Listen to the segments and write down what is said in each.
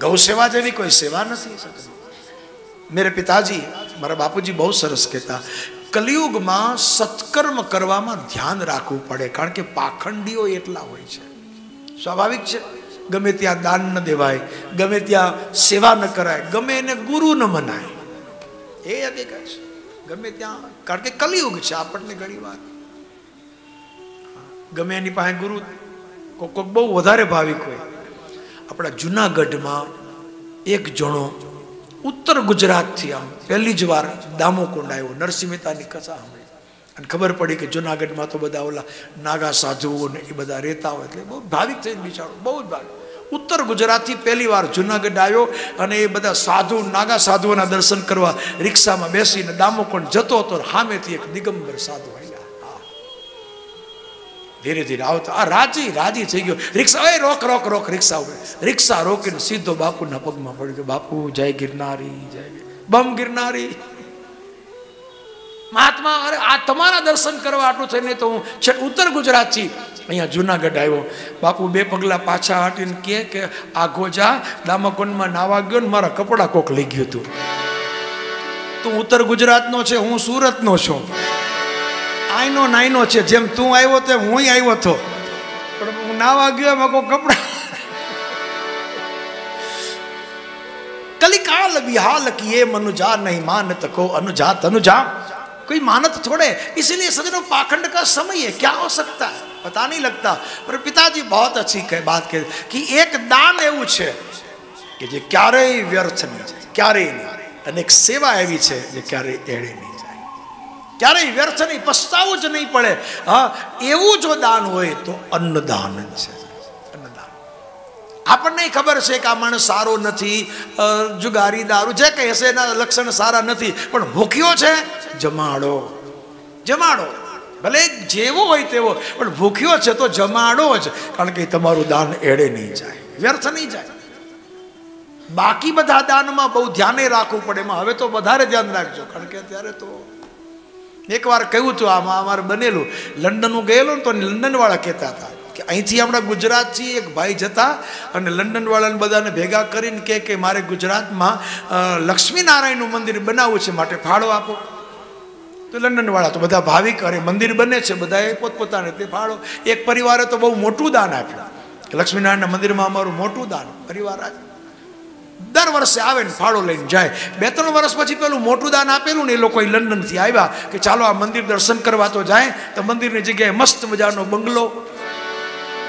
गौ सेवा जेवी कोई सेवा नहीं सकती। मेरे पिताजी मारा बापूजी बहुत सरस कहता, कलियुग में सत्कर्म करवामां ध्यान राखवू पड़े, कारण के पाखंडीओ एटला होय छे। स्वाभाविक छे, गमे त्यां दान न देवाय, गमे त्यां सेवा न कराय, गमे एने गुरु न मनाय, ए हकीकत छे। गमे त्यां, कारण के कलियुग छे, आपणे घणीवार गमे एनी पासे गुरु कोक बहु वधारे भाविक होय। अपना जूनागढ़ में एक जणो उत्तर गुजरात थी आम पहली ज वार दामोकुंड आव्यो, नरसिंह मेहता की कथा सांभळी अने खबर पड़ी कि जूनागढ़ में तो बधा ओला नागा साधुओ ने ए बधा रहता होय, एटले बहुत भाविक थईने बिचारो बहुत भाविक उत्तर गुजरात थी पहली वार जूनागढ़ आव्यो अने ए बधा साधु नागा साधुओना दर्शन करवा रिक्शा में बेसीने दामोकुंड जतो हतो। सामेथी एक दिगंबर साधु आव्या, धीरे धीरे आवता आ राजी राजी थई गयो। रिक्शा ए रोक रोक रोक रिक्शा उभे, रिक्शा रोकीने सीधो बापूना पगमां पड़ी गयो, बापू जय गिरनारी जय बम गिरनारी। महात्मा अरे आ तमारा दर्शन करवा आटલું થઈને તો હું उत्तर गुजरात थी अहींया जूनागढ़ आव्यो। बापू बे पगला पाछा हटीने के आगो जा दामाकुंडमां नावा गयो ने मारा कपड़ा कोक लई गयो तू। तू उत्तर गुजरातनो छे, हूँ सूरतनो छुं, आईनो नाइनो छे, जेम तू आव्यो तेम हुंय आव्यो थो, पण हूँ नावा गयो मको कपड़ा कलिकाल विहाल किए मनुजा नहीं मानत को अनुजा तनुजा, कोई मानत थोड़े। इसीलिए सजनों पाखंड का समय है, क्या हो सकता है पता नहीं लगता। पर पिताजी बहुत अच्छी बात कही कि एक दान एवं है कि जे क्यारेय व्यर्थ नहीं जाए, क्यारेय नहीं, अने एक सेवा एवी है जे क्यारेय एड़े नहीं जाए, क्यारेय व्यर्थ नहीं, पछतावू ज नहीं पड़े। हाँ, एवं जो दान होय तो अन्नदान है। આપણને ખબર છે કે આ માણસ સારો નથી, જુગારી દારૂ જે કહે છે એના લક્ષણ સારા નથી, પણ ભૂખ્યો છે જમાડો જમાડો, ભલે જેવો હોય તેવો, પણ ભૂખ્યો છે તો જમાડો જ, કારણ કે તમારું દાન એડે નહીં જાય, વ્યર્થ નહીં જાય। બાકી બધા દાનમાં બહુ ધ્યાને રાખવું પડે, એમાં હવે તો વધારે ધ્યાન રાખજો, કારણ કે અત્યારે તો એકવાર કહ્યું હતું આમાં અમારે બનેલું, લંડન હું ગયેલો ને તો લંડન વાળા કહેતા હતા कि અહીંથી આપણા ગુજરાતથી એક ભાઈ જતા અને લંડન વાળાને બધાને ભેગા કરીને કે મારે ગુજરાતમાં લક્ષ્મીનારાયણનું મંદિર બનાવવું છે, માટે ફાળો આપો। તો લંડન વાળા તો બધા ભાવિક, અરે મંદિર બને છે, બધાએ પોતપોતાને તે ફાળો। એક પરિવારે તો બહુ મોટું દાન આપ્યું, લક્ષ્મીનારાયણના મંદિરમાં અમારું મોટું દાન પરિવાર આજે દર વર્ષે આવે ને ફાળો લઈને જાય। 2-3 વર્ષ પછી પેલું મોટું દાન આપેલું ને એ લોકો લંડનથી આવ્યા કે ચાલો આ મંદિર દર્શન કરવા તો જાય, તો મંદિરની જગ્યાએ મસ્ત મજાનો બંગલો,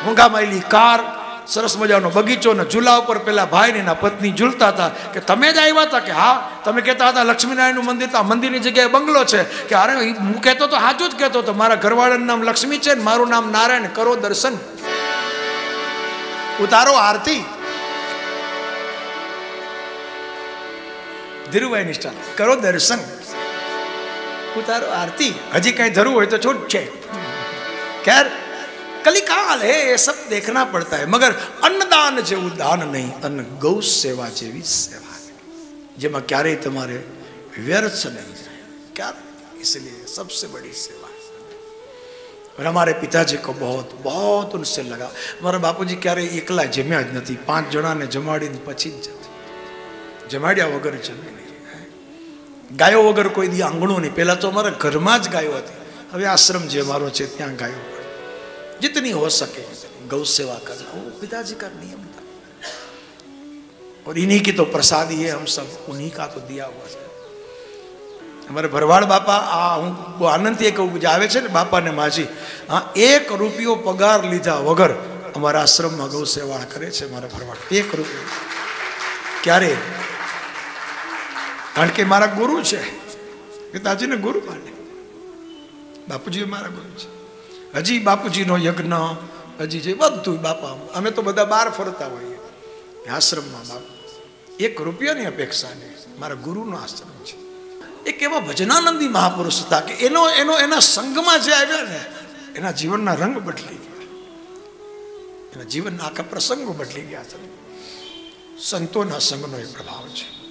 મોંઘા માયલી કાર, સરસ મજાનો બગીચો ને ઝૂલા ઉપર પેલા ભાઈ ને એના પત્ની ઝૂલતા હતા કે તમે જ આવ્યા હતા? કે હા। તમે કહેતા હતા લક્ષ્મીનારાયણનું મંદિર, તો આ મંદિરની જગ્યાએ બંગલો છે? કે અરે હું કહેતો તો સાચું જ કહેતો હતો, મારા ઘરવાળાનું નામ લક્ષ્મી છે ને મારું નામ નારાયણ, કરો દર્શન, ઉતારો આરતી। ધીરુભાઈ નિષ્ઠા, કરો દર્શન, ઉતારો आरती। हजी कहीं धरव हो तो छूट है, खैर कलिकाल है, ये सब देखना पड़ता है। मगर अन्नदान जेवुं दान नहीं, अन्न गौ सेवा जेवी सेवा है, जेमां क्यारेय तमारे व्यर्थ नहीं जाए, क्या, इसलिए सबसे बड़ी सेवा है। और हमारे पिताजी को बहुत बहुत उनसे लगा। हमारा बापूजी क्यारेय एकला जम्या ज नथी, 5 जणाने जमाडीने पछी ज जता, जमाड्या वगर जमे नहीं। गायो वगर कोई दी आंगणो नहीं, पहला तो हमारा घर में ज गायो थी, हवे आश्रम जे मारो छे त्यां गायो, जितनी हो सके गौ सेवा करना, वो पिताजी का नियम था। और इन्हीं की तो प्रसादी है, हम सब उन्हीं का तो दिया हुआ है। हमारे भरवाड़ बापा हूँ आनंद थी कहूँ आवे छे ने बापा ने माजी, हाँ 1 રૂપિયો पगार लीधा वगर अमरा आश्रम में गौ सेवा करे छे मारा भरवाड़। 1 રૂપિયો क्यारे, कारण के मारा गुरु है, पिताजी ने गुरु माने, बापूजी मारा गुरु है। हजी बापूजी नो यज्ञ हजी जे बधु बापा अमे तो बधा बार फरता होईए आश्रम में। बाप 1 રૂપિયાની अपेक्षा नहीं, मारा गुरु नो आश्रम है। एक एवा भजनानंदी महापुरुष था कि एनो एनो एना संग में जे आव्या ने एना जीवनना रंग बदली गया, एना जीवनना आखा प्रसंगो बदली गया। संतोना संगनो एक प्रभाव है।